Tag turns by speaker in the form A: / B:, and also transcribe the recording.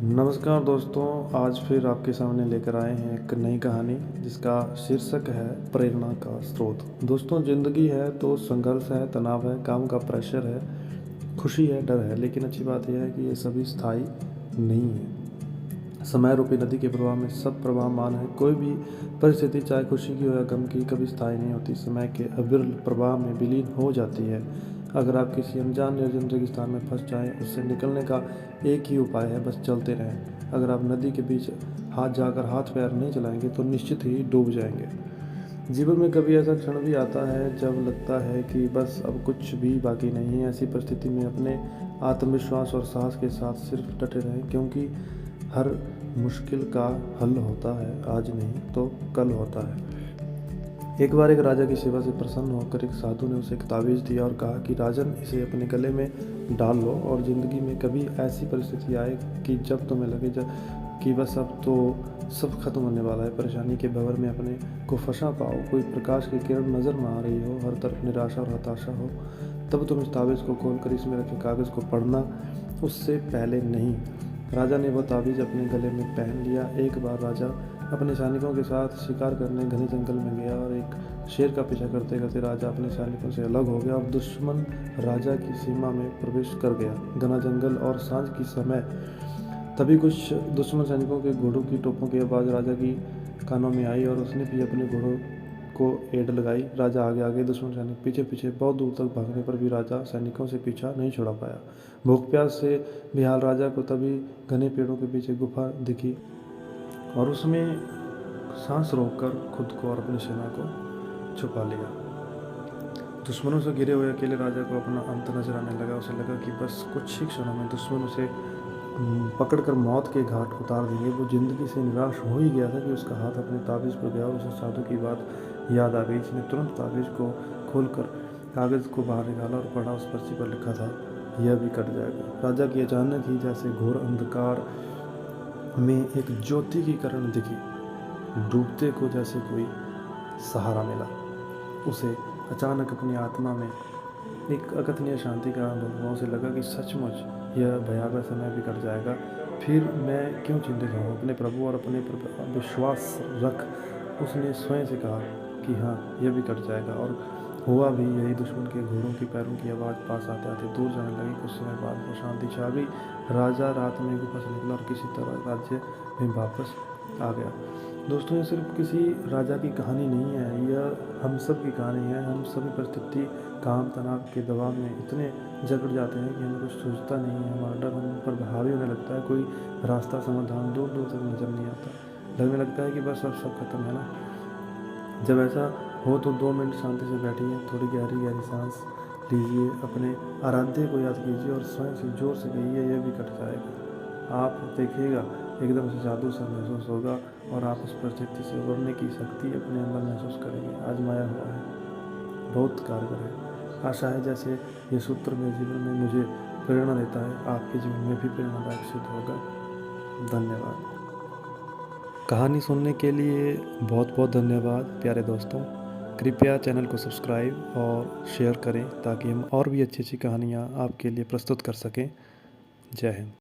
A: नमस्कार दोस्तों, आज फिर आपके सामने लेकर आए हैं एक नई कहानी जिसका शीर्षक है प्रेरणा का स्रोत। दोस्तों, ज़िंदगी है तो संघर्ष है, तनाव है, काम का प्रेशर है, खुशी है, डर है, लेकिन अच्छी बात यह है कि ये सभी स्थायी नहीं है। समय रूपी नदी के प्रवाह में सब प्रवाहमान है। कोई भी परिस्थिति, चाहे खुशी की हो या गम की, कभी स्थायी नहीं होती, समय के अविरल प्रवाह में विलीन हो जाती है। अगर आप किसी अनजान निर्जन रेगिस्तान में फंस जाएं, उससे निकलने का एक ही उपाय है, बस चलते रहें। अगर आप नदी के बीच हाथ जाकर हाथ पैर नहीं चलाएंगे तो निश्चित ही डूब जाएंगे। जीवन में कभी ऐसा क्षण भी आता है जब लगता है कि बस अब कुछ भी बाकी नहीं है। ऐसी परिस्थिति में अपने आत्मविश्वास और साहस के साथ सिर्फ डटे रहें, क्योंकि हर मुश्किल का हल होता है, आज नहीं तो कल होता है। एक बार एक राजा की सेवा से प्रसन्न होकर एक साधु ने उसे एक ताबीज़ दिया और कहा कि राजन, इसे अपने गले में डाल लो और ज़िंदगी में कभी ऐसी परिस्थिति आए कि जब तुम्हें लगे कि बस अब तो सब खत्म होने वाला है, परेशानी के भंवर में अपने को फंसा पाओ, कोई प्रकाश की किरण नज़र ना आ रही हो, हर तरफ निराशा और हताशा हो, तब तुम इस ताबीज़ को खोलकर इसमें रखे कागज़ को पढ़ना, उससे पहले नहीं। राजा ने वह ताबीज़ अपने गले में पहन लिया। एक बार राजा अपने सैनिकों के साथ शिकार करने घने जंगल में गया और एक शेर का पीछा करते करते राजा अपने सैनिकों से अलग हो गया और दुश्मन राजा की सीमा में प्रवेश कर गया। घना जंगल और सांझ की समय, तभी कुछ दुश्मन सैनिकों के घोड़ों की टोपों की आवाज़ राजा की कानों में आई और उसने भी अपने घोड़ों को एड़ लगाई। राजा आगे आगे, दुश्मन सैनिक पीछे पीछे। बहुत दूर तक भागने पर भी राजा सैनिकों से पीछा नहीं छुड़ा पाया। भूख प्यास से बेहाल राजा को तभी घने पेड़ों के पीछे गुफा दिखी और उसमें सांस रोककर खुद को और अपनी सेना को छुपा लिया। दुश्मनों से घिरे हुए अकेले राजा को अपना अंत नजर आने लगा। उसे लगा कि बस कुछ ही क्षणों में दुश्मन उसे पकड़कर मौत के घाट उतार देंगे। वो जिंदगी से निराश हो ही गया था कि उसका हाथ अपने ताबीज़ पर गया और उसे साधु की बात याद आ गई। उसने तुरंत ताबीज़ को खोलकर कागज़ को बाहर निकाला और पढ़ा। उस पर्ची पर लिखा था, यह भी कट जाएगा। राजा की अचानक ही जैसे घोर अंधकार में एक ज्योति की किरण दिखी। डूबते को जैसे कोई सहारा मिला। उसे अचानक अपनी आत्मा में एक अकथनीय शांति का अनुभव हुआ। उसे लगा कि सचमुच यह भयावह समय भी कट जाएगा। फिर मैं क्यों चिंतित हूँ? अपने प्रभु और अपने पर विश्वास रख, उसने स्वयं से कहा कि हाँ, यह भी कट जाएगा। और हुआ भी यही। दुश्मन के घोड़ों की पैरों की आवाज़ पास आते आते दूर जाने लगी। कुछ समय बाद वो शांति छा गई। राजा रात में गुफा से निकला और किसी तरह राज्य में वापस आ गया। दोस्तों, ये सिर्फ किसी राजा की कहानी नहीं है, यह हम सब की कहानी है। हम सभी परिस्थिति, काम, तनाव के दबाव में इतने जकड़ जाते हैं कि हमें कुछ सूझता नहीं है। हमारा डर हम पर हावी होने लगता है। कोई रास्ता, समाधान दूर दूर तक नजर नहीं आता। लगने लगता है कि बस अब सब खत्म है ना। जब ऐसा हो तो 2 मिनट शांति से बैठिए, थोड़ी गहरी गहरी सांस लीजिए, अपने आराध्य को याद कीजिए और स्वयं से जोर से कहिए, यह भी कट जाएगा। आप देखिएगा, एकदम से जादू सा महसूस होगा और आप उस परिस्थिति से उबरने की शक्ति अपने अंदर महसूस करेंगे। आजमाया हुआ है, बहुत कारगर है। आशा है जैसे ये सूत्र मेरे जीवन में मुझे प्रेरणा देता है, आपके जीवन में भी प्रेरणादायक सिद्ध होगा। धन्यवाद। कहानी सुनने के लिए बहुत बहुत धन्यवाद प्यारे दोस्तों। कृपया चैनल को सब्सक्राइब और शेयर करें ताकि हम और भी अच्छी अच्छी कहानियाँ आपके लिए प्रस्तुत कर सकें। जय हिंद।